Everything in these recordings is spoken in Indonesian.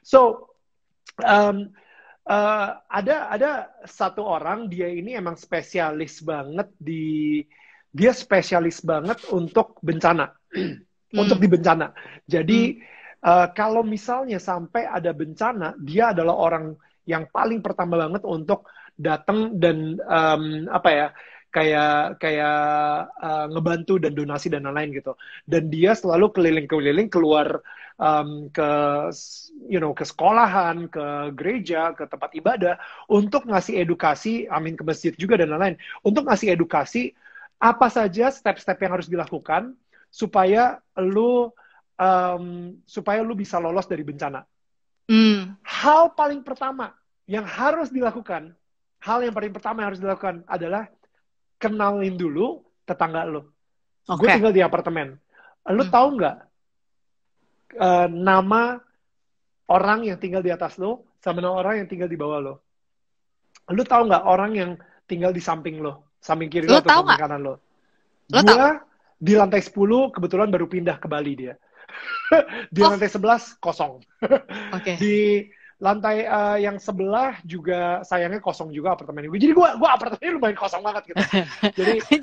So um, ada satu orang, dia ini emang spesialis banget dia spesialis banget untuk bencana, untuk di bencana. Jadi kalau misalnya sampai ada bencana, dia adalah orang yang paling pertama banget untuk datang dan apa ya, kayak ngebantu dan donasi dan lain-lain gitu. Dan dia selalu keliling-keliling keluar ke ke sekolahan, ke gereja, ke tempat ibadah untuk ngasih edukasi, ke masjid juga dan lain-lain, untuk ngasih edukasi apa saja step-step yang harus dilakukan supaya lu bisa lolos dari bencana. Hal paling pertama yang harus dilakukan, adalah kenalin dulu tetangga lo. Gue tinggal di apartemen. Lu tahu nggak nama orang yang tinggal di atas lo sama nama orang yang tinggal di bawah lo? Lu tahu nggak orang yang tinggal di samping lo, samping kiri lo atau samping kanan lo? Gua di lantai 10 kebetulan baru pindah ke Bali dia. Di lantai 11 kosong. Di lantai yang sebelah juga sayangnya kosong juga apartemen gue. Jadi gue apartemennya lumayan kosong banget gitu.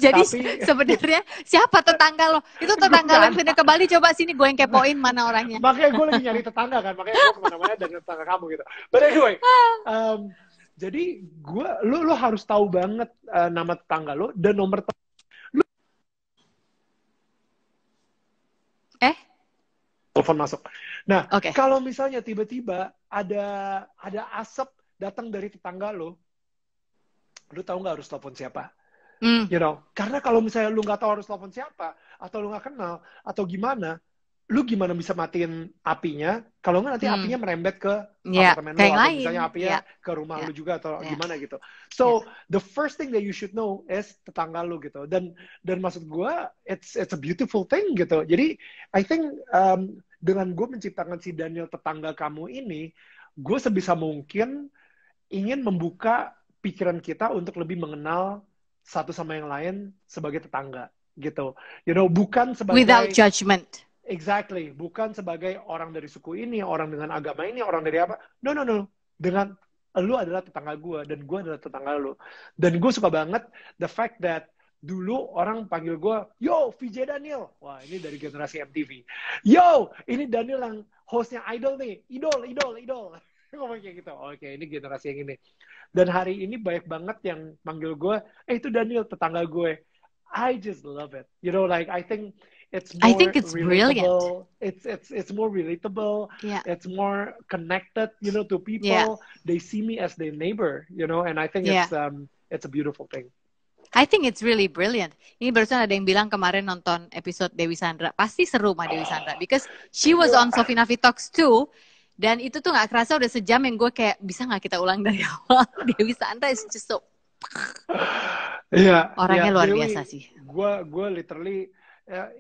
Jadi sebenarnya siapa tetangga lo? Itu tetangga lo yang pindah ke Bali, coba sini gue yang kepoin mana orangnya. Makanya gue lagi nyari tetangga kan, makanya gue kemana-mana dengan tetangga kamu gitu. But anyway, jadi lu harus tahu banget nama tetangga lo dan nomor telepon masuk. Nah, kalau misalnya tiba-tiba ada asap datang dari tetangga lo tahu nggak harus telepon siapa? You know, karena kalau misalnya lu nggak tahu harus telepon siapa, atau lu nggak kenal, atau gimana, lu gimana bisa matiin apinya? Kalau nggak nanti apinya merembet ke apartemen lu, atau misalnya apinya ke rumah lu juga, atau gimana gitu. So the first thing that you should know is tetangga lu gitu. Dan maksud gue, it's a beautiful thing gitu. Jadi I think dengan gue menciptakan si Daniel tetangga kamu ini, gue sebisa mungkin ingin membuka pikiran kita untuk lebih mengenal satu sama yang lain sebagai tetangga gitu. You know, bukan sebagai without judgment. Exactly, bukan sebagai orang dari suku ini, orang dengan agama ini, orang dari apa. No. Dengan lu adalah tetangga gue dan gue adalah tetangga lu. Dan gue suka banget the fact that dulu orang panggil gue, yo VJ Daniel. Wah, ini dari generasi MTV. Yo, ini Daniel yang hostnya Idol nih. Idol. Ngomong kayak gitu. Oke, ini generasi yang ini. Dan hari ini banyak banget yang manggil gue, itu Daniel, tetangga gue. I just love it. You know, like I think it's brilliant. It's more relatable. Yeah. It's more connected, you know, to people. Yeah. They see me as their neighbor, you know, and I think it's a beautiful thing. I think it's really brilliant. Ini barusan ada yang bilang kemarin nonton episode Dewi Sandra. Pasti seru sama Dewi Sandra. Because she was on Sophie Nafi Talks too. Dan itu tuh gak kerasa udah sejam yang gue kayak, bisa gak kita ulang dari awal? Dewi Sandra is just so... Orangnya luar biasa sih. Gue literally,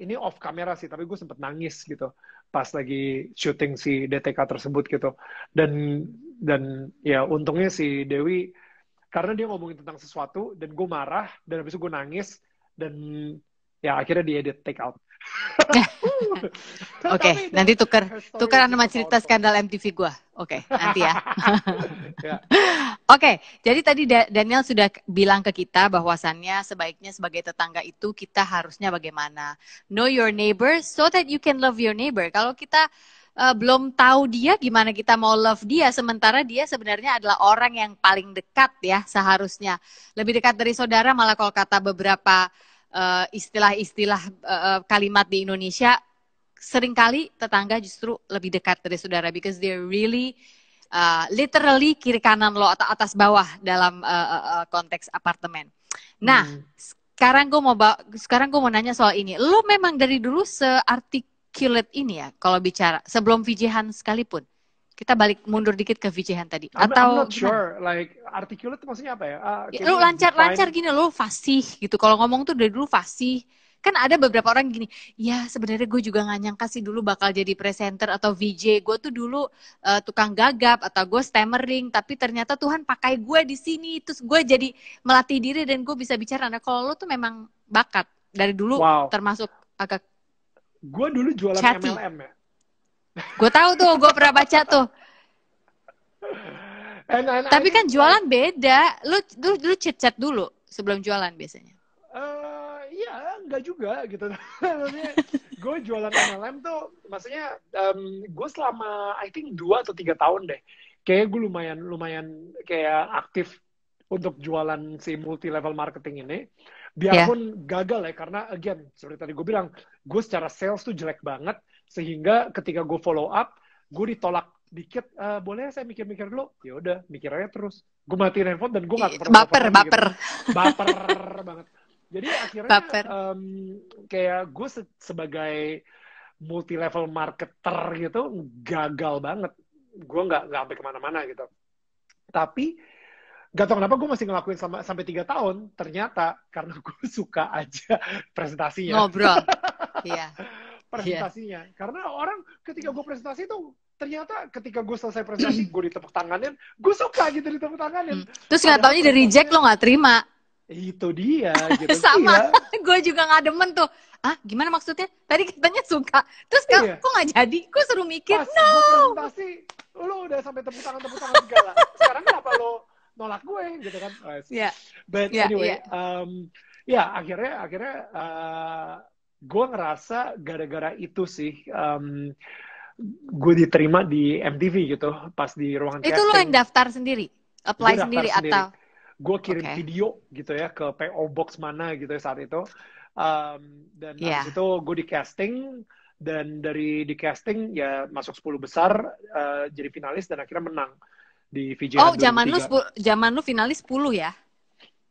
ini off kamera sih, tapi gue sempet nangis gitu. Pas lagi syuting si DTK tersebut gitu. Dan ya untungnya si Dewi, karena dia ngomongin tentang sesuatu dan gue marah dan habis itu gue nangis dan ya akhirnya dia edit take out. Oke, nanti tukar sama cerita skandal MTV gue. Oke, nanti ya. Oke, jadi tadi Daniel sudah bilang ke kita bahwasannya sebaiknya sebagai tetangga itu kita harusnya bagaimana? Know your neighbor so that you can love your neighbor. Kalau kita belum tahu dia, gimana kita mau love dia, sementara dia sebenarnya adalah orang yang paling dekat ya, seharusnya lebih dekat dari saudara. Malah kalau kata beberapa istilah-istilah kalimat di Indonesia, seringkali tetangga justru lebih dekat dari saudara, because they're really literally kiri kanan lo atau atas bawah dalam konteks apartemen. Nah, sekarang gue mau nanya soal ini. Lo memang dari dulu searticulate ini ya kalau bicara, sebelum VJ Han sekalipun. Kita balik mundur dikit ke VJ Han tadi. I'm not sure, like articulate itu maksudnya apa ya? Lu lancar gini, lu fasih gitu. Kalau ngomong tuh dari dulu fasih. Kan ada beberapa orang gini, ya sebenarnya gue juga gak nyangka sih dulu bakal jadi presenter atau VJ. Gue tuh dulu tukang gagap atau gue stammering, tapi ternyata Tuhan pakai gue di sini, terus gue jadi melatih diri dan gue bisa bicara. Nah, kalau lu tuh memang bakat dari dulu, termasuk agak. Gue dulu jualan chatty. MLM ya. Gue tahu tuh, gue pernah baca tuh. Tapi kan jualan beda. Lu chat dulu sebelum jualan biasanya. Iya, enggak juga gitu. Maksudnya gue jualan MLM tuh, maksudnya gue selama I think 2 atau 3 tahun deh. Kayaknya gue lumayan kayak aktif untuk jualan si multi level marketing ini. Biarpun gagal ya, karena again seperti tadi gue bilang, gue secara sales tuh jelek banget, sehingga ketika gue follow up, gue ditolak dikit. Boleh saya mikir-mikir dulu? Ya udah, mikir aja terus. Gue matiin handphone dan gue nggak pernah baper banget. Jadi akhirnya kayak gue sebagai multi level marketer gitu gagal banget. Gue nggak sampai kemana-mana gitu. Tapi gak tau kenapa gue masih ngelakuin sampai 3 tahun. Ternyata karena gue suka aja presentasinya. Ngobrol. Iya. Presentasinya. Karena orang ketika gue presentasi tuh, ternyata ketika gue selesai presentasi, gue ditepuk tanganin. Gue suka gitu ditepuk tanganin. Terus nggak taunya di reject, lo nggak terima. Itu dia gitu. Sama. Gue juga nggak demen tuh. Gimana maksudnya? Tadi katanya suka. Terus kok nggak jadi? Gue suruh mikir. Pas gue presentasi, lo udah sampai tepuk tangan segala. Sekarang kenapa lo nolak gue gitu kan? But anyway, akhirnya gue ngerasa gara-gara itu sih gue diterima di MTV gitu, pas di ruangan casting. Itu lo yang daftar sendiri? Apply sendiri atau? Gue kirim video gitu ya ke PO Box mana gitu ya saat itu. Dan habis itu gue di casting, dan dari di casting ya masuk 10 besar, jadi finalis, dan akhirnya menang di VJ. Zaman lu finalis 10 ya?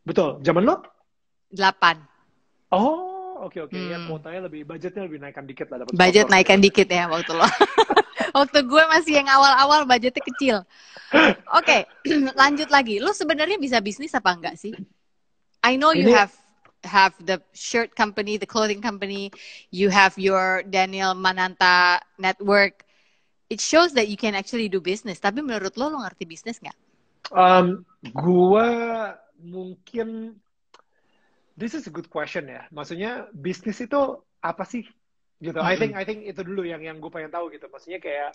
Betul. Zaman lu? 8. Oke. Ya, kuotanya budgetnya lebih naikkan dikit lah. Budget naikkan dikit ya waktu lo. Waktu gue masih yang awal-awal budgetnya kecil. Oke, lanjut lagi. Lu sebenarnya bisa bisnis apa enggak sih? I know you have the shirt company, the clothing company, you have your Daniel Mananta network. It shows that you can actually do business. Tapi menurut lo ngerti bisnis nggak? Gua mungkin, this is a good question ya. Maksudnya bisnis itu apa sih? Gitu. I think itu dulu yang gue pengen tahu gitu. Maksudnya kayak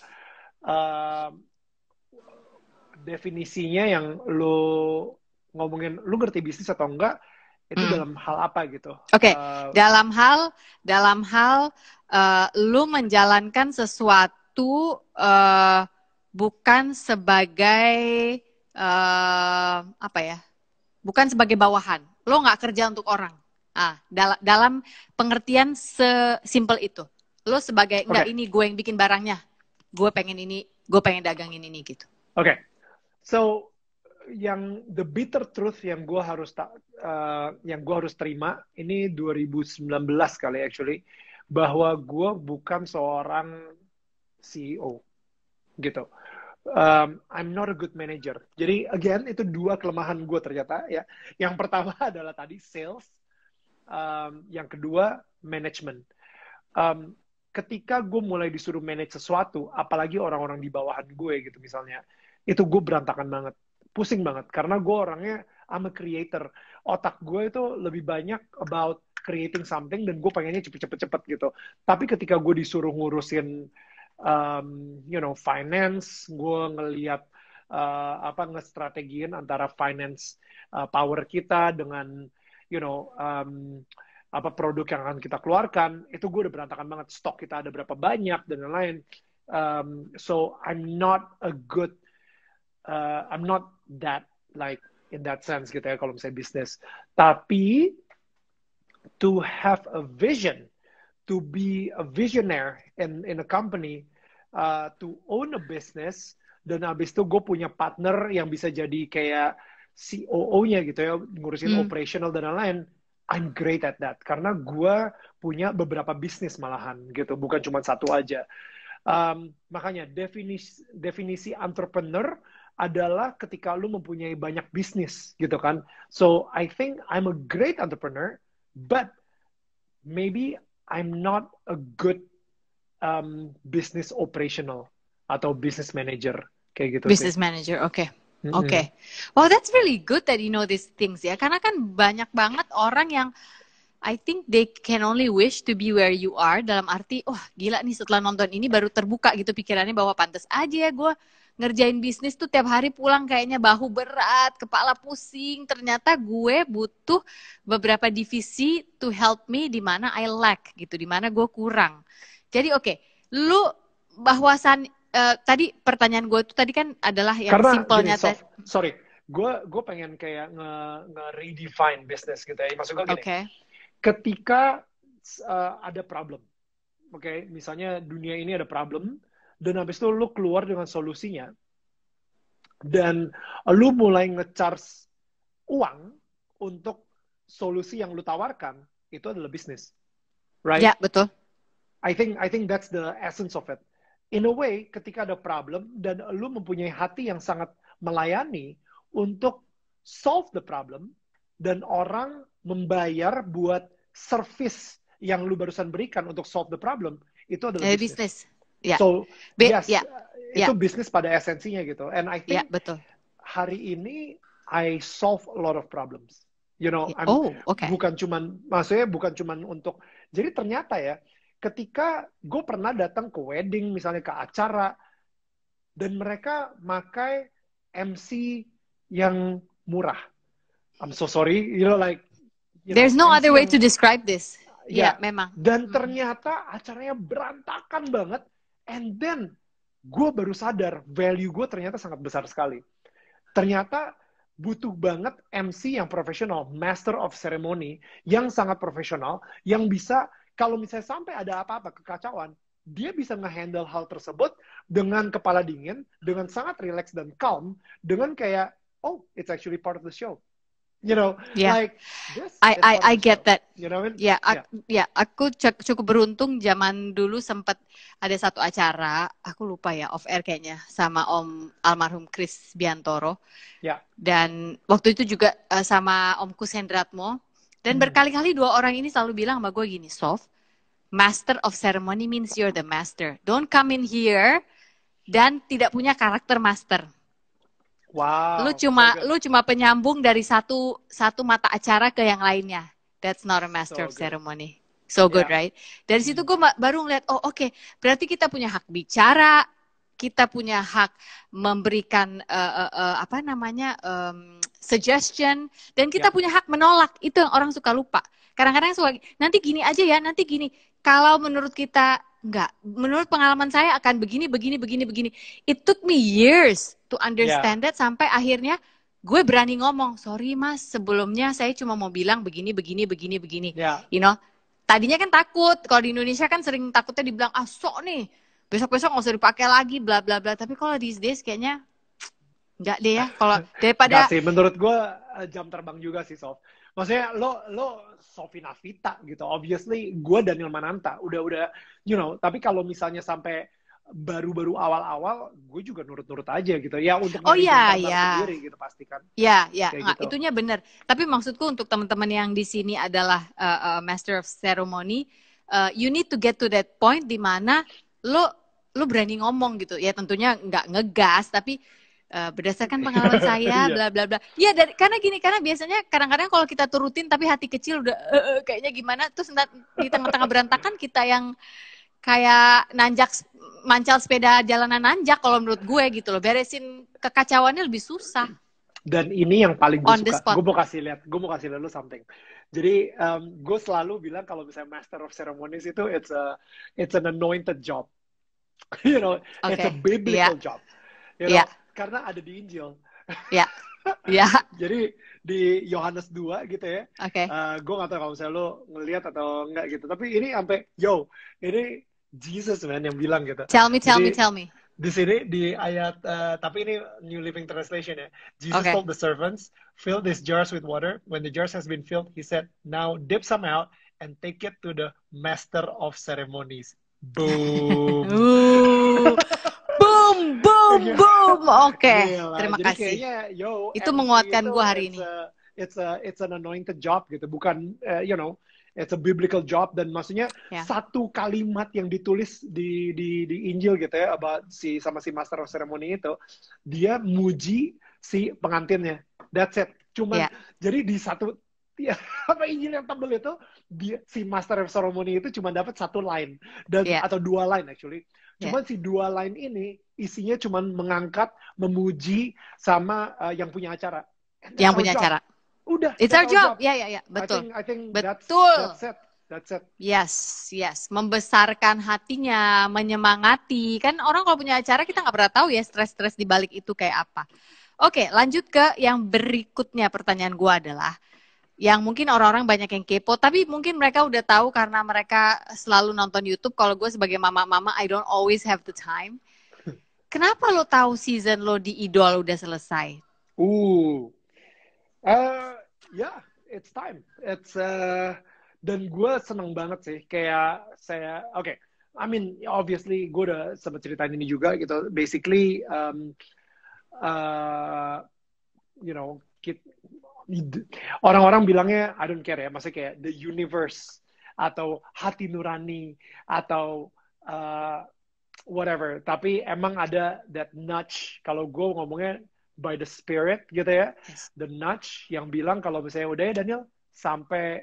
definisinya yang lo ngomongin, lo ngerti bisnis atau enggak? Itu dalam hal apa gitu? Oke, dalam hal lu menjalankan sesuatu bukan sebagai bukan sebagai bawahan. Lo nggak kerja untuk orang. Dalam pengertian sesimpel itu. Lo sebagai enggak, ini gue yang bikin barangnya. Gue pengen ini, gue pengen dagangin ini gitu. Oke. So yang the bitter truth yang gue harus terima ini 2019 kali actually, bahwa gue bukan seorang CEO gitu. I'm not a good manager. Jadi again itu 2 kelemahan gue ternyata ya. Yang pertama adalah tadi sales, yang kedua management. Ketika gue mulai disuruh manage sesuatu, apalagi orang-orang di bawahan gue gitu misalnya, itu gue berantakan banget. Pusing banget, karena gue orangnya, I'm a creator. Otak gue itu lebih banyak about creating something, dan gue pengennya cepet-cepet gitu. Tapi ketika gue disuruh ngurusin, finance, gue ngeliat, ngestrategiin antara finance power kita dengan, produk yang akan kita keluarkan, itu gue udah berantakan banget. Stok kita ada berapa banyak, dan lain-lain. So, I'm not that like in that sense gitu ya kalau misalnya bisnis. Tapi to have a vision, to be a visionary in a company, to own a business, dan abis itu gue punya partner yang bisa jadi kayak COO-nya gitu ya, ngurusin operational dan lain-lain. I'm great at that karena gue punya beberapa bisnis malahan gitu, bukan cuma satu aja. Makanya definisi entrepreneur adalah ketika lu mempunyai banyak bisnis gitu kan. So I think I'm a great entrepreneur, but maybe I'm not a good business operational atau business manager kayak gitu. Business manager, oke. Oke. Well, that's really good that you know these things ya. Karena kan banyak banget orang yang I think they can only wish to be where you are, dalam arti, gila nih setelah nonton ini baru terbuka gitu pikirannya bahwa pantas aja ya gue ngerjain bisnis tuh tiap hari pulang kayaknya bahu berat, kepala pusing. Ternyata gue butuh beberapa divisi to help me di mana I lack gitu, di mana gue kurang. Jadi oke, lu bahwasan tadi pertanyaan gue itu tadi kan adalah yang simpelnya. Sorry, gue pengen kayak nge-redefine business gitu ya. Maksud gue gini, ketika ada problem, misalnya dunia ini ada problem, dan habis itu lu keluar dengan solusinya, dan lu mulai nge-charge uang untuk solusi yang lu tawarkan, itu adalah bisnis, right? Ya, betul. I think that's the essence of it. In a way, ketika ada problem dan lu mempunyai hati yang sangat melayani untuk solve the problem, dan orang membayar buat service yang lu barusan berikan untuk solve the problem, itu adalah bisnis. Yeah. So, itu bisnis pada esensinya gitu. And I think betul. Hari ini I solve a lot of problems. You know, bukan cuman untuk. Jadi ternyata ya, ketika gue pernah datang ke wedding, misalnya ke acara, dan mereka pakai MC yang murah. I'm so sorry, there's no other way to describe this. Ya, memang. Dan ternyata acaranya berantakan banget. And then, gue baru sadar, value gue ternyata sangat besar sekali. Ternyata butuh banget MC yang profesional, master of ceremony, yang sangat profesional, yang bisa, kalau misalnya sampai ada apa-apa, kekacauan, dia bisa nge-handle hal tersebut dengan kepala dingin, dengan sangat relax dan calm, dengan kayak, oh, it's actually part of the show. You know, like this. I get that. You know what I mean? Aku cukup beruntung zaman dulu sempat ada satu acara, aku lupa ya, off air kayaknya, sama Om almarhum Chris Biantoro. Dan waktu itu juga sama Om Kusendratmo. Dan berkali-kali dua orang ini selalu bilang sama gue gini, Sof, master of ceremony means you're the master. Don't come in here dan tidak punya karakter master. Wow. Lu cuma penyambung dari satu mata acara ke yang lainnya. That's not a master of ceremony. So good, right? Dari situ gue baru ngeliat, berarti kita punya hak bicara, kita punya hak memberikan suggestion, dan kita punya hak menolak. Itu yang orang suka lupa. Kadang-kadang suka, nanti gini aja ya, nanti gini. Kalau menurut kita enggak, menurut pengalaman saya akan begini. It took me years to understand that, sampai akhirnya gue berani ngomong, sorry mas, sebelumnya saya cuma mau bilang begini. You know, tadinya kan takut, kalau di Indonesia kan sering takutnya dibilang, sok nih, besok-besok nggak usah dipakai lagi, bla bla bla. Tapi kalau these days kayaknya enggak deh ya, kalau daripada. Enggak sih, menurut gue jam terbang juga sih, Sof. Maksudnya lo Sofi Navita gitu, obviously gue Daniel Mananta, udah you know. Tapi kalau misalnya sampai baru-baru awal-awal, gue juga nurut-nurut aja gitu ya, untuk sendiri gitu pasti kan. Gitu. Itunya bener. Tapi maksudku untuk teman-teman yang di sini adalah master of ceremony, you need to get to that point di mana lo berani ngomong gitu ya, tentunya nggak ngegas, tapi berdasarkan pengalaman saya, bla bla bla. Ya, karena biasanya kadang-kadang kalau kita turutin tapi hati kecil udah kayaknya gimana, terus di tengah-tengah berantakan kita yang kayak mancal sepeda jalanan nanjak, kalau menurut gue gitu loh. Beresin kekacauannya lebih susah. Dan ini yang paling gue suka. Gue mau kasih lihat lu something. Jadi gue selalu bilang kalau misalnya master of ceremonies itu it's an anointed job. You know, it's a biblical job. You know, karena ada di Injil. Jadi di Yohanes 2 gitu ya. Gue gak tahu kalau misalnya lo ngelihat atau enggak gitu. Tapi ini sampai, ini Jesus man yang bilang gitu. Tell me. Di sini di ayat, tapi ini New Living Translation ya. Jesus told the servants, fill these jars with water. When the jars has been filled, he said, now dip some out and take it to the master of ceremonies. Boom. boom. Terima kasih. Kayaknya, itu menguatkan gue hari ini. It's an anointed job gitu, bukan you know, it's a biblical job. Dan maksudnya satu kalimat yang ditulis di Injil gitu ya, about sama si master of ceremony itu, dia muji si pengantinnya. That's it. Cuman jadi di satu Injil yang tebel itu, si master of ceremony itu cuma dapat satu line atau dua line actually. Cuman si dua line ini isinya cuman mengangkat, memuji sama yang punya acara. Yang punya acara. Udah, it's our job. Ya, betul. I think betul. That's it. Yes. Membesarkan hatinya, menyemangati. Kan orang kalau punya acara kita nggak pernah tahu ya stres-stres di balik itu kayak apa. Oke, lanjut ke yang berikutnya. Pertanyaan gue adalah, yang mungkin orang-orang banyak yang kepo, tapi mungkin mereka udah tahu karena mereka selalu nonton YouTube. Kalau gue sebagai mama-mama, I don't always have the time. Kenapa lo tahu season lo di Idol udah selesai? Yeah, it's time. Dan gue seneng banget sih. Kayak I mean, obviously gue udah sempat ceritain ini juga gitu. Basically, you know, orang-orang bilangnya I don't care ya, maksudnya kayak the universe atau hati nurani atau whatever. Tapi emang ada that nudge, kalau gue ngomongnya by the spirit gitu ya, the nudge yang bilang kalau misalnya udah ya Daniel sampai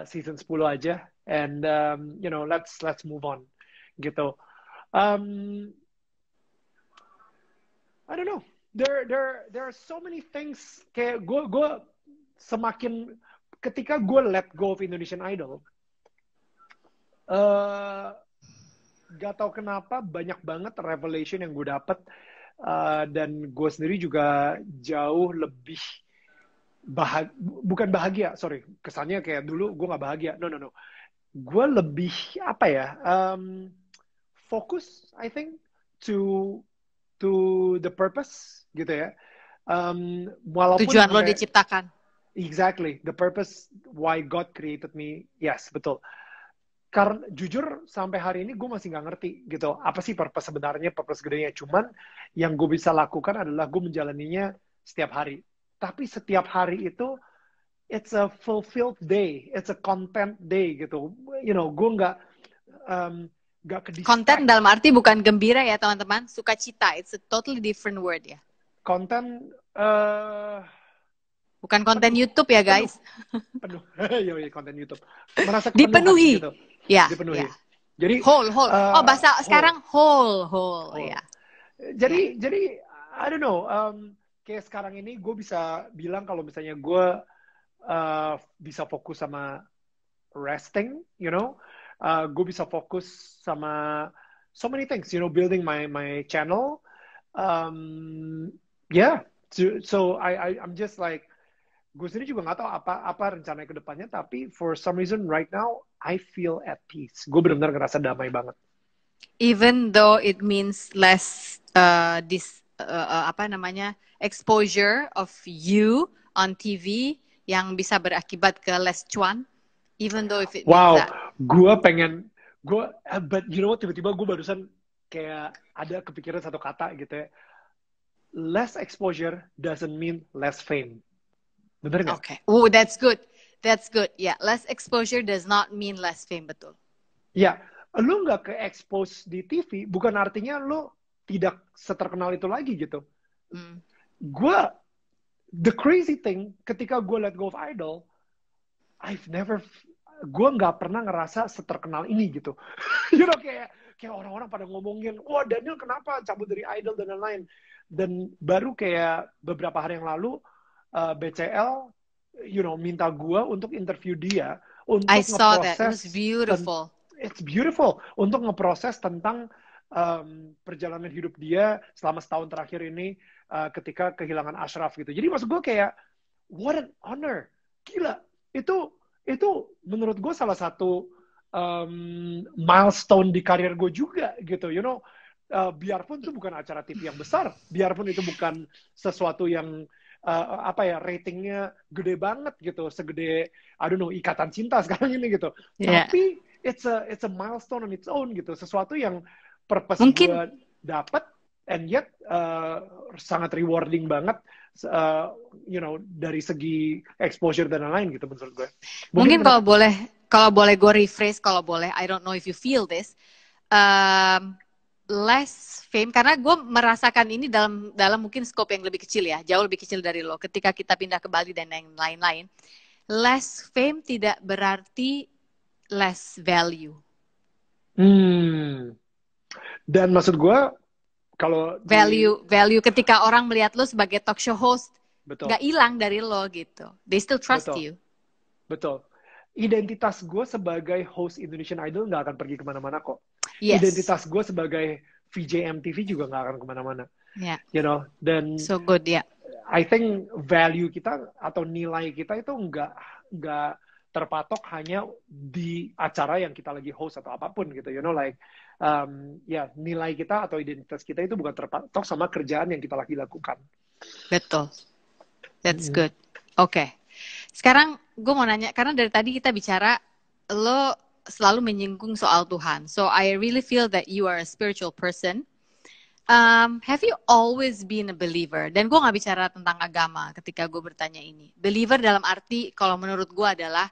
season 10 aja, and you know, let's move on gitu. I don't know. There are so many things. Kayak gue semakin ketika gue let go of Indonesian Idol, gak tau kenapa banyak banget revelation yang gue dapet, dan gue sendiri juga jauh lebih bukan bahagia, sorry, kesannya kayak dulu gue nggak bahagia. No. Gue lebih apa ya? Fokus, I think, to the purpose gitu ya. Walaupun tujuan lo diciptakan. Exactly, the purpose why God created me. Yes, betul. Karena jujur sampai hari ini gue masih nggak ngerti gitu apa sih purpose sebenarnya, purpose gedenya. Cuman yang gue bisa lakukan adalah gue menjalaninya setiap hari. Tapi setiap hari itu it's a fulfilled day, it's a content day gitu. You know, gue nggak konten dalam arti bukan gembira ya teman-teman, sukacita. It's a totally different word ya. Konten bukan konten penuh. YouTube ya guys. Penuh. Yoi, konten YouTube. Merasa dipenuhi. Gitu. Ya. Dipenuhi. Ya. Jadi whole. Bahasa whole. Sekarang whole ya. Jadi I don't know. Kayak sekarang ini gue bisa bilang kalau misalnya gue bisa fokus sama resting, you know. Gue bisa fokus sama so many things, you know, building my channel. Yeah. So I'm just like, gue sendiri juga nggak tahu apa rencananya ke depannya, tapi for some reason right now I feel at peace. Gue benar-benar ngerasa damai banget. Even though it means less exposure of you on TV yang bisa berakibat ke less cuan, even though if it means that. But you know what, tiba-tiba gue barusan kayak ada kepikiran satu kata gitu ya. Less exposure doesn't mean less fame. Bener nggak? Okay. That's good. Yeah, less exposure does not mean less fame, betul. Ya, lu nggak ke-expose di TV, bukan artinya lu tidak seterkenal itu lagi gitu. The crazy thing, ketika gue let go of Idol, gue nggak pernah ngerasa seterkenal ini gitu. You know, kayak orang-orang pada ngomongin, wah Daniel kenapa cabut dari Idol dan lain-lain. Dan baru kayak beberapa hari yang lalu, BCL, you know, minta gue untuk interview dia untuk I saw that. It was beautiful. It's beautiful untuk ngeproses tentang perjalanan hidup dia selama setahun terakhir ini ketika kehilangan Ashraf gitu. Jadi maksud gue kayak what an honor, gila. Itu menurut gue salah satu milestone di karir gue juga gitu. You know, biarpun itu bukan acara TV yang besar, biarpun itu bukan sesuatu yang ratingnya gede banget gitu, segede I don't know Ikatan Cinta sekarang ini gitu. Tapi it's a milestone on its own gitu, sesuatu yang purpose gue dapat, and yet sangat rewarding banget, you know, dari segi exposure dan lain-lain gitu menurut gue. Mungkin kalau boleh gue rephrase, kalau boleh, I don't know if you feel this, less fame, karena gue merasakan ini dalam mungkin scope yang lebih kecil ya, jauh lebih kecil dari lo. Ketika kita pindah ke Bali dan yang lain-lain, less fame tidak berarti less value. Dan maksud gue, kalau value ketika orang melihat lo sebagai talk show host, betul, nggak hilang dari lo gitu. They still trust betul, you. Betul. Identitas gue sebagai host Indonesian Idol nggak akan pergi kemana-mana kok. Yes. Identitas gue sebagai VJ MTV juga nggak akan kemana-mana. Yeah. You know, dan so good ya. Yeah. I think value kita atau nilai kita itu nggak terpatok hanya di acara yang kita lagi host atau apapun gitu. You know, like nilai kita atau identitas kita itu bukan terpatok sama kerjaan yang kita lagi lakukan. Betul. That's good. Oke. Sekarang gue mau nanya, karena dari tadi kita bicara, lo selalu menyinggung soal Tuhan. So I really feel that you are a spiritual person. Have you always been a believer? Dan gue gak bicara tentang agama ketika gue bertanya ini. Believer dalam arti, kalau menurut gue adalah,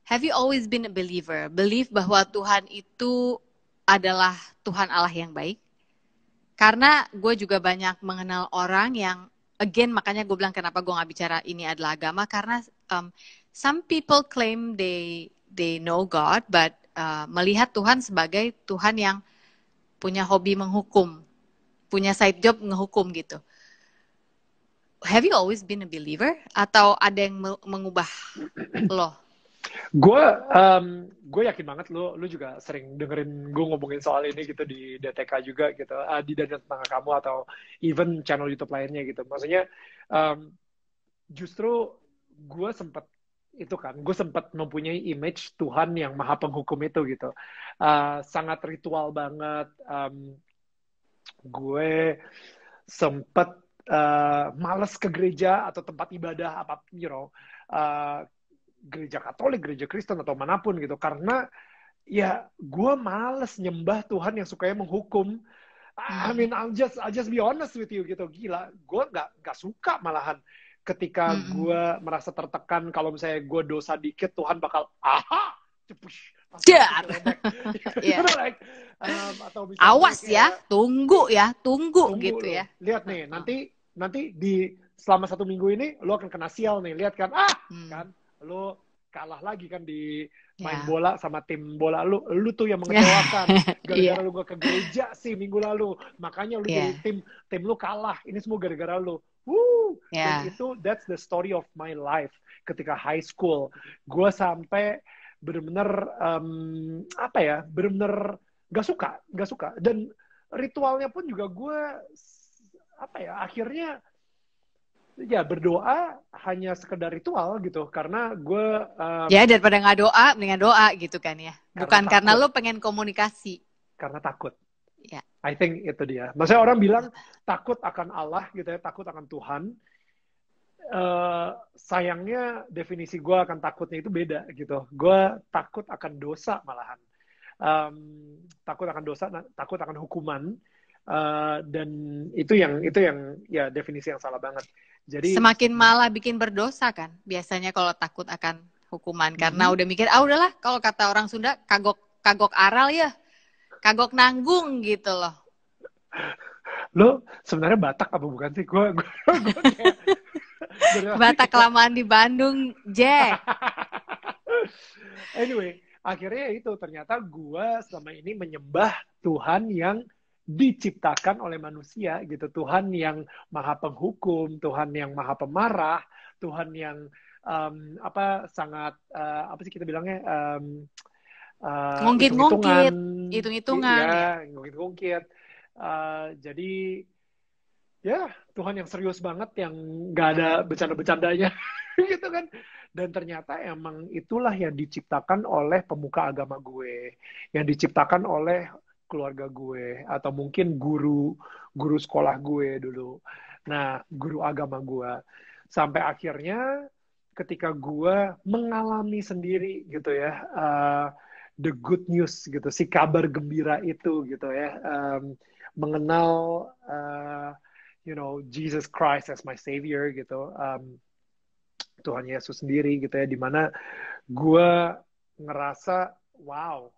have you always been a believer? Believe bahwa Tuhan itu adalah Tuhan Allah yang baik. Karena gue juga banyak mengenal orang yang, again, makanya gue bilang kenapa gue gak bicara ini adalah agama, karena some people claim they know God, but melihat Tuhan sebagai Tuhan yang punya hobi menghukum, punya side job ngehukum gitu. Have you always been a believer? Atau ada yang mengubah lo? Gue yakin banget lu juga sering dengerin gue ngomongin soal ini gitu di DTK juga gitu, di Dan Tentang Kamu atau even channel YouTube lainnya gitu. Maksudnya justru gue sempat mempunyai image Tuhan yang maha penghukum itu gitu. Sangat ritual banget. Gue sempat males ke gereja atau tempat ibadah apa, gereja Katolik, gereja Kristen atau manapun gitu, karena ya gue males nyembah Tuhan yang sukanya menghukum. I mean, I'll just be honest with you gitu. Gila, gue nggak suka malahan ketika gue merasa tertekan kalau misalnya gue dosa dikit, Tuhan bakal cepush. Yeah. Like, atau awas kayak, tunggu gitu lo. ya. Lihat nih, nanti di selama 1 minggu ini lo akan kena sial nih. Lihat kan, kan lo kalah lagi kan di main bola sama tim bola lu tuh yang mengecewakan. Gara-gara lu gak ke gereja sih minggu lalu, makanya lu jadi tim lu kalah. Ini semua gara-gara lu. Dan itu, that's the story of my life. Ketika high school, gue sampai bener-bener bener-bener gak suka. Dan ritualnya pun juga gue akhirnya berdoa hanya sekedar ritual gitu, karena gue daripada nggak doa mendingan doa gitu kan ya, bukan karena lo pengen komunikasi, karena takut. I think itu dia. Maksudnya orang bilang takut akan Allah gitu ya, takut akan Tuhan. Sayangnya definisi gue akan takutnya itu beda gitu. Gue takut akan dosa malahan. Takut akan dosa, takut akan hukuman. Dan itu yang ya definisi yang salah banget. Jadi semakin malah bikin berdosa kan biasanya kalau takut akan hukuman, karena udah mikir udahlah, kalau kata orang Sunda kagok aral ya, kagok nanggung gitu loh. Lo sebenarnya Batak apa bukan sih? Gue kayak Batak kelamaan di Bandung, Jack. Anyway, akhirnya itu ternyata gue selama ini menyembah Tuhan yang diciptakan oleh manusia gitu, Tuhan yang maha penghukum, Tuhan yang maha pemarah, Tuhan yang sangat apa sih kita bilangnya ngungkit-ngungkit, ngungkit-ngungkit. Jadi ya Tuhan yang serius banget, yang nggak ada bercanda-bercandanya gitu kan. Dan ternyata emang itulah yang diciptakan oleh pemuka agama gue, yang diciptakan oleh keluarga gue, atau mungkin guru sekolah gue dulu. Nah, guru agama gue. Sampai akhirnya ketika gue mengalami sendiri gitu ya, the good news gitu, si kabar gembira itu gitu ya, mengenal Jesus Christ as my savior gitu, Tuhan Yesus sendiri gitu ya, dimana gue ngerasa wow,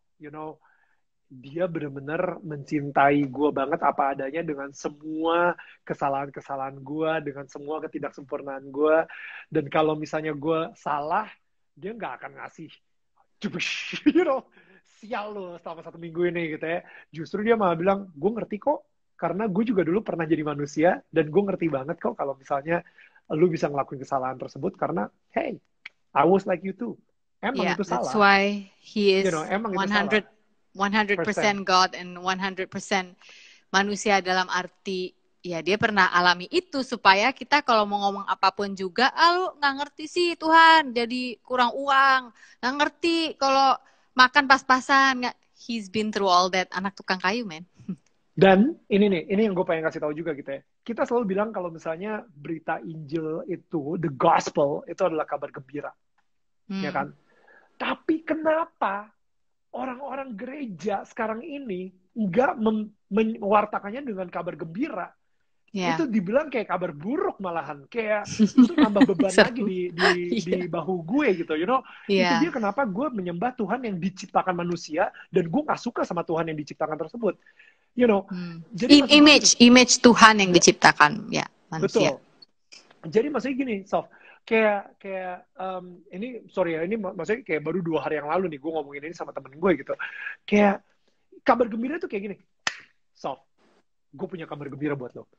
dia benar-benar mencintai gue banget apa adanya, dengan semua kesalahan-kesalahan gue, dengan semua ketidaksempurnaan gue. Dan kalau misalnya gue salah, dia nggak akan ngasih sial lo selama 1 minggu ini gitu ya. Justru dia malah bilang, gue ngerti kok, karena gue juga dulu pernah jadi manusia, dan gue ngerti banget kok kalau misalnya lu bisa ngelakuin kesalahan tersebut, karena, hey, I was like you too. Emang itu that's salah. why he is Emang 100% God and 100% manusia dalam arti, ya dia pernah alami itu, supaya kita kalau mau ngomong apapun juga, lu nggak ngerti sih Tuhan, jadi kurang uang, nggak ngerti kalau makan pas-pasan, nggak. He's been through all that, anak tukang kayu, men. Dan ini yang gue pengen kasih tahu juga gitu ya. Kita selalu bilang kalau misalnya berita Injil itu, the gospel, itu adalah kabar gembira. Ya kan? Tapi kenapa orang-orang gereja sekarang ini nggak mewartakannya dengan kabar gembira? Itu dibilang kayak kabar buruk malahan. Kayak itu nambah beban lagi di bahu gue gitu. Itu dia kenapa gue menyembah Tuhan yang diciptakan manusia, dan gue gak suka sama Tuhan yang diciptakan tersebut. Jadi image Tuhan yang diciptakan manusia. Betul. Jadi maksudnya gini, Sof, kayak ini sorry ya, ini maksudnya kayak baru 2 hari yang lalu nih gue ngomongin ini sama temen gue gitu. Kayak kabar gembira tuh kayak gini, Sof, gue punya kabar gembira buat lo.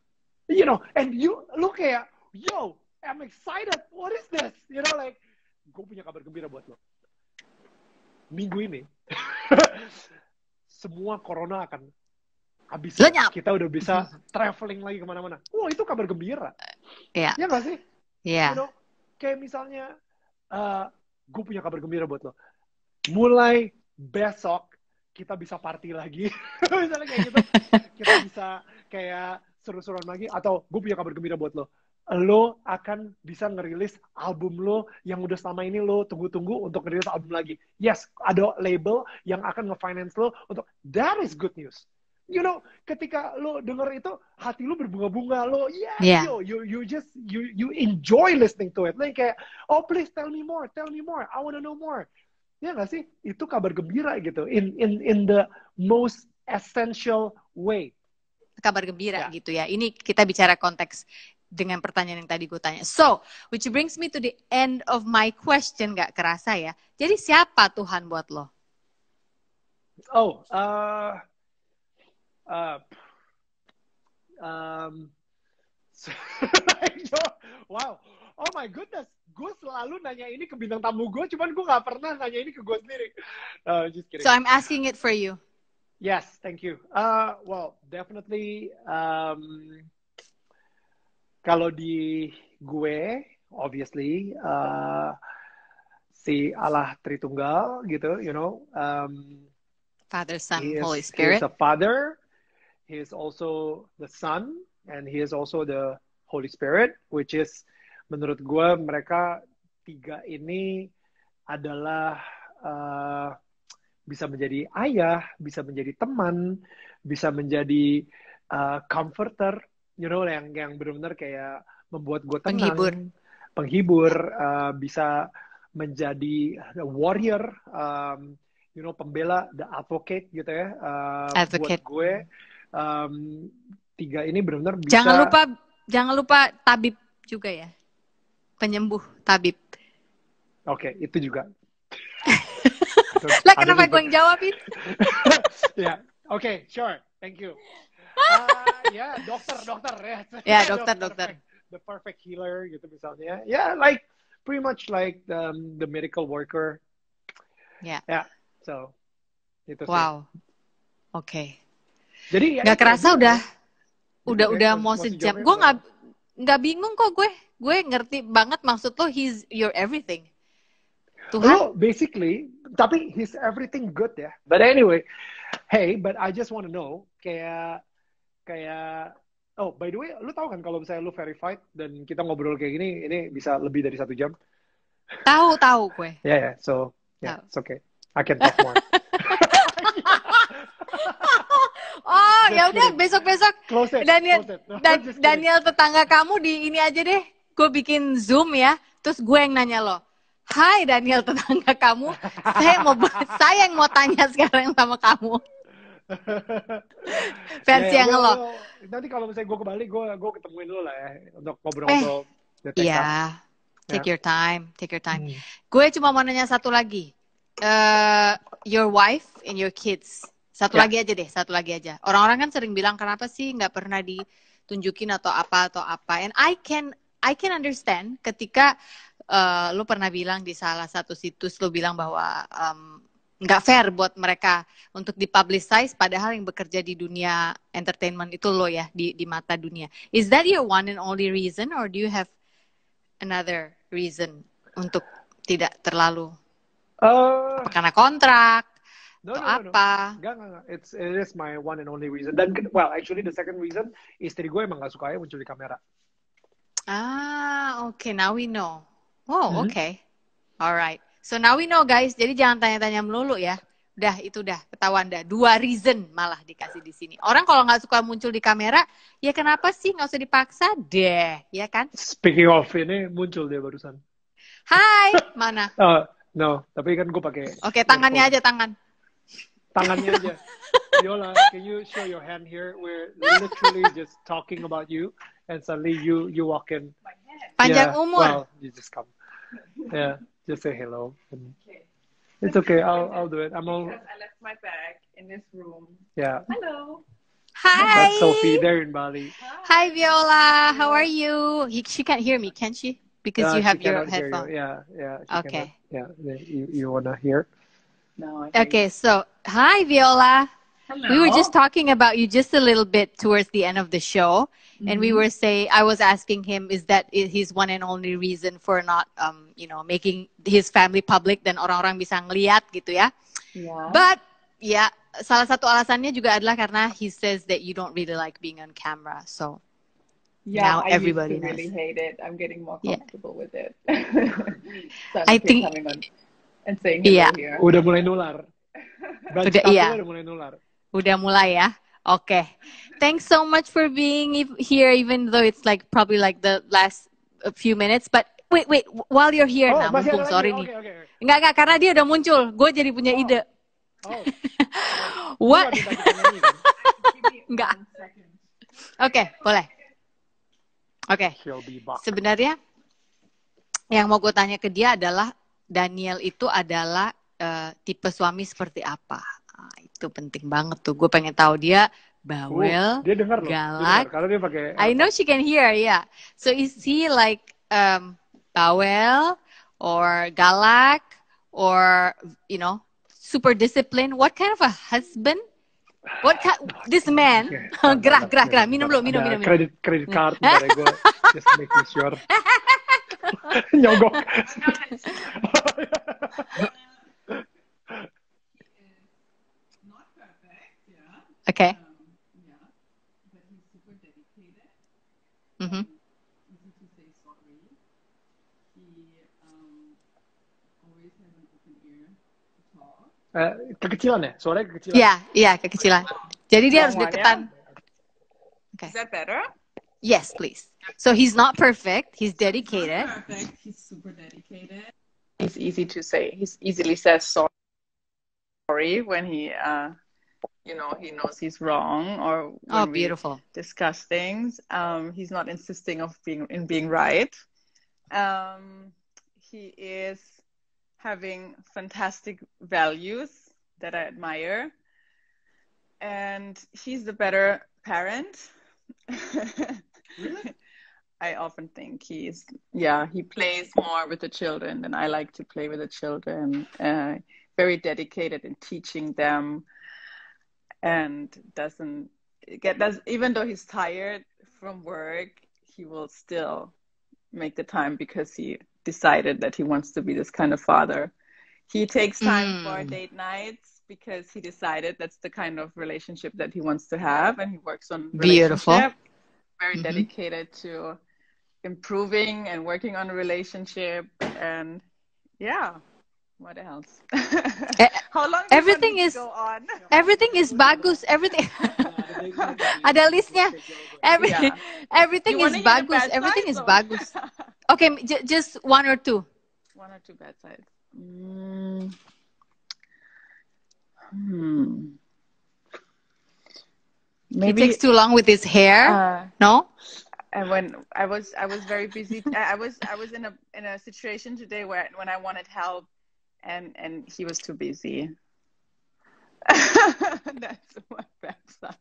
And lu kayak, yo, I'm excited. What is this? Like, gue punya kabar gembira buat lo. Minggu ini, semua corona akan habis. Kita udah bisa traveling lagi kemana-mana. Wah, itu kabar gembira. Iya. Ya nggak sih? Iya. Kayak misalnya, gue punya kabar gembira buat lo. Mulai besok, kita bisa party lagi. Misalnya kayak gitu. Kita bisa kayak seru-seruan lagi. Atau gue punya kabar gembira buat lo. Lo akan bisa ngerilis album lo yang udah selama ini lo tunggu-tunggu untuk ngerilis album lagi. Yes, ada label yang akan nge-finance lo untuk, that is good news. Ketika lo denger itu, hati lo berbunga-bunga, lo, you enjoy listening to it. Like kayak, oh please tell me more, I want to know more. Ya nggak sih? Itu kabar gembira gitu, in the most essential way. Kabar gembira gitu ya. Ini kita bicara konteks dengan pertanyaan yang tadi gue tanya. So, which brings me to the end of my question, gak kerasa ya. Jadi siapa Tuhan buat lo? Wow, oh my goodness, gue selalu nanya ini ke bintang tamu gue, cuman gue gak pernah nanya ini ke gue sendiri. Just kidding. So I'm asking it for you. Yes, thank you. Well, definitely, kalau di gue, obviously, si Allah Tritunggal gitu, Father, Son, Holy Spirit. He is a Father. He is also the Son, and He is also the Holy Spirit, which is, menurut gue, mereka 3 ini adalah bisa menjadi ayah, bisa menjadi teman, bisa menjadi comforter, yang benar-benar kayak membuat gue tenang, penghibur, bisa menjadi warrior, pembela, the advocate gitu ya, buat gue. 3 ini benar-benar bisa. Jangan lupa tabib juga ya, penyembuh, tabib. Oke, itu juga. Lah kenapa gue yang jawab itu? Ya, oke, sure, thank you. Dokter ya. Ya, dokter. The perfect healer gitu misalnya. Yeah, like pretty much like the miracle worker. Yeah. Yeah, so itu sih. Wow. Oke. Jadi nggak kerasa udah mau sejam. Gue nggak bingung kok gue. Gue ngerti banget maksud lo. He's your everything. Tuhan. Basically, tapi he's everything good ya. But anyway, hey, but I just want to know kayak oh, by the way, lu tahu kan kalau misalnya lu verified dan kita ngobrol kayak gini, ini bisa lebih dari 1 jam? Tahu gue. Yeah, so it's okay. I can talk more. Oh, ya udah besok-besok Daniel it. Daniel tetangga kamu di ini aja deh. Gue bikin Zoom ya, terus gue yang nanya lo. Hai Daniel tetangga kamu, saya yang mau tanya sekarang sama kamu. Versi yang lo. Nanti kalau misalnya gue ke Bali, gue ketemuin lo lah ya untuk ngobrol-ngobrol. Iya, take your time. Gue cuma mau nanya satu lagi. Your wife and your kids. Satu lagi aja deh, satu lagi aja. Orang-orang kan sering bilang kenapa sih nggak pernah ditunjukin atau apa. And I can understand ketika lu pernah bilang di salah satu situs lu bilang bahwa nggak fair buat mereka untuk dipublicize padahal yang bekerja di dunia entertainment itu lo ya di mata dunia. Is that your one and only reason or do you have another reason untuk tidak terlalu karena kontrak atau apa? Enggak. It is my one and only reason. Dan well, actually the second reason istri gue emang nggak suka muncul di kamera. Okay, now we know. Oh, okay. Alright. So now we know guys, jadi jangan tanya-tanya melulu ya. Itu udah ketahuan dah. 2 reason malah dikasih di sini. Orang kalau nggak suka muncul di kamera, ya kenapa sih nggak usah dipaksa deh, ya kan? Speaking of ini muncul dia barusan. Hai, mana? No, tapi kan gue pakai. Oke, tangannya aja Tangannya aja. Viola, can you show your hand here? We're literally just talking about you, and suddenly you walk in. Panjang umur. Well, you just come. Yeah. Just say hello. Okay. It's okay. I'll do it. I left my bag in this room. Yeah. Hello. Hi. That's Sophie. They're in Bali. Hi, Viola. How are you? She can't hear me, can she? Because you have your headphones. Yeah. Okay. You wanna hear? No. Okay. So, hi, Viola. Hello. We were just talking about you just a little bit towards the end of the show. And we were I was asking him, is that his one and only reason for not, making his family public dan orang-orang bisa ngeliat gitu ya. Yeah. But, salah satu alasannya juga adalah karena he says that you don't really like being on camera. So, now everybody I really hate it. I'm getting more comfortable with it. So I think coming on and saying hello here. Udah mulai nular. Udah mulai nular. Udah mulai ya. Okay. Thanks so much for being here, even though it's probably the last few minutes. But wait, while you're here, mumpung, sorry nih. Okay. Enggak, karena dia udah muncul. Gue jadi punya ide. What? Enggak. Oke, boleh. Oke. Sebenarnya yang mau gue tanya ke dia adalah Daniel itu adalah tipe suami seperti apa? Itu penting banget tuh. Gue pengen tahu dia bawel, dia dengar galak. Karena dia pakai. I know she can hear, yeah. So is he bawel or galak or super disciplined? What kind of a husband? This man? Gerah. Minum dulu. Credit card dari gue. Just making sure. Nyogok. Okay. But he's super dedicated. Mm-hmm. Easy to say sorry. He always has an open ear to talk. Kekecilan ya? Suaranya kekecilan. Iya, kekecilan. Jadi dia harus deketan. Okay. Is that better? Yes, please. So he's not perfect. He's dedicated. He's not perfect. He's super dedicated. He's easy to say. He easily says sorry when he he knows he's wrong or when beautiful. We discuss things. He's not insisting of being right. He is having fantastic values that I admire. And he's the better parent. Really? I often think he plays more with the children than I like to play with the children. Very dedicated in teaching them. And even though he's tired from work, he will still make the time because he decided that he wants to be this kind of father. He takes time for date nights because he decided that's the kind of relationship that he wants to have, and he works on relationship. Very dedicated to improving and working on a relationship, and what else? How long? Everything is go on? Everything is bagus. Everything. Ada listnya. Everything is bagus. Everything is bagus. Okay, just one or two. One or two bad sides. Maybe he takes too long with his hair. No. And when I was very busy. I was in a situation today when I wanted help and he was too busy. That's one bad side.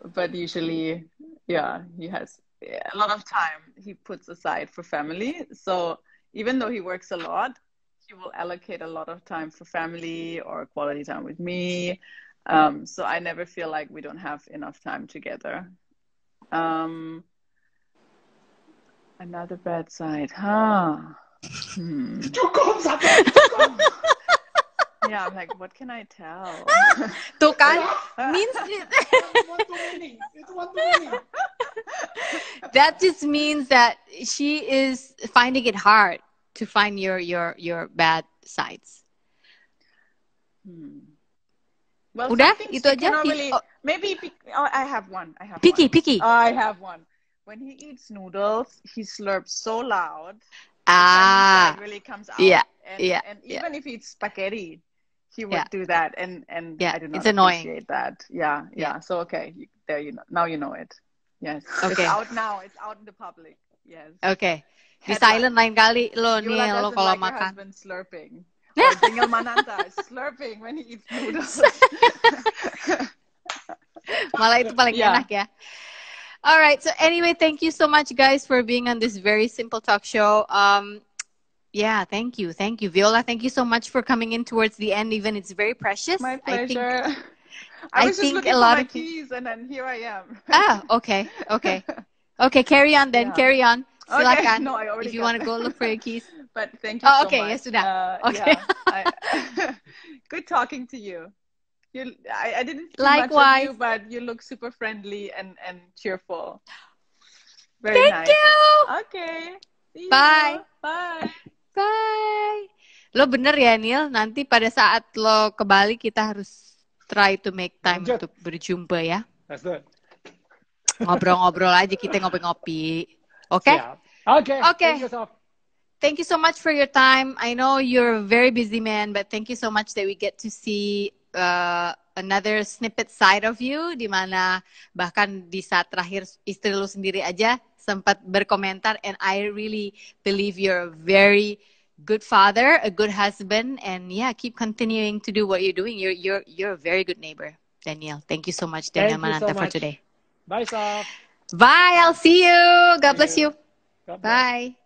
But usually, yeah, he has a lot of time he puts aside for family. So even though he works a lot, he will allocate a lot of time for family or quality time with me. So I never feel like we don't have enough time together. Another bad side, huh? Yeah, I'm like, what can I tell? Tuh kan, means it's one too many. That just means that she is finding it hard to find your bad sides. Well, udah itu aja. Really, maybe I have one. Picky. I have one. When he eats noodles, he slurps so loud. It really comes out. Yeah. And even if it's spaghetti, he would do that, and I do not it's annoying. appreciate that. Yeah. So okay, there you know. Now you know it. Yes. Okay. It's out now. It's out in the public. Yes. Okay. Di silent lain kali lo nih lo kalau like makan. Husband slurping. Or Daniel Mananta is slurping when he eats noodles. Malah itu paling enak ya. All right. So anyway, thank you so much, guys, for being on this very simple talk show. Yeah, thank you, Viola. Thank you so much for coming in towards the end. Even it's very precious. My pleasure. I was just looking for my keys, and then here I am. Okay. Carry on then. Carry on. Silakan. Okay. No, I already. If you want to go look for your keys. But thank you so much. Ya sudah. Okay. Yeah, good talking to you. I didn't see Likewise. much of you, but you look super friendly and cheerful. Very nice. Thank you. Okay. Bye. Bye. Bye. Lo bener ya, Neil. Nanti pada saat lo ke Bali, kita harus try to make time untuk berjumpa ya. That's good. Ngobrol-ngobrol aja, kita ngopi-ngopi. Okay? Okay. Thank you so much for your time. I know you're a very busy man, but thank you so much that we get to see another snippet side of you, di mana bahkan di saat terakhir istri lu sendiri aja sempat berkomentar, and I really believe you're a very good father, a good husband, and keep continuing to do what you're doing. You're a very good neighbor, Daniel. Thank you so much, Daniel Mananta, for today. Bye, Saf. Bye, I'll see you. God bless you. Bye.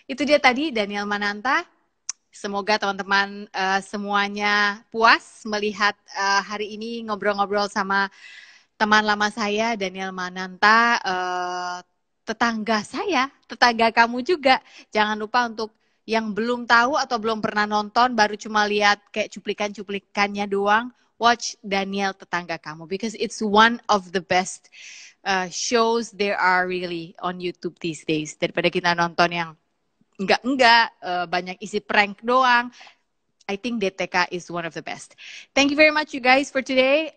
Itu dia tadi Daniel Mananta. Semoga teman-teman semuanya puas melihat hari ini ngobrol-ngobrol sama teman lama saya, Daniel Mananta, tetangga saya, tetangga kamu juga. Jangan lupa untuk yang belum tahu atau belum pernah nonton, baru cuma lihat kayak cuplikan-cuplikannya doang, watch Daniel Tetangga Kamu, because it's one of the best shows there are really on YouTube these days. Daripada kita nonton yang enggak, banyak isi prank doang. I think DTK is one of the best. Thank you very much you guys for today.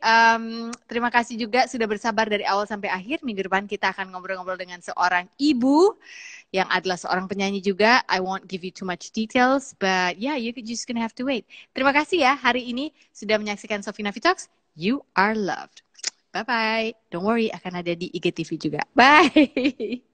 Terima kasih juga sudah bersabar dari awal sampai akhir. Minggu depan kita akan ngobrol-ngobrol dengan seorang ibu yang adalah seorang penyanyi juga. I won't give you too much details, but yeah, you just gonna have to wait. Terima kasih ya hari ini sudah menyaksikan Sofina Talks. You are loved. Bye-bye. Don't worry, akan ada di IGTV juga. Bye.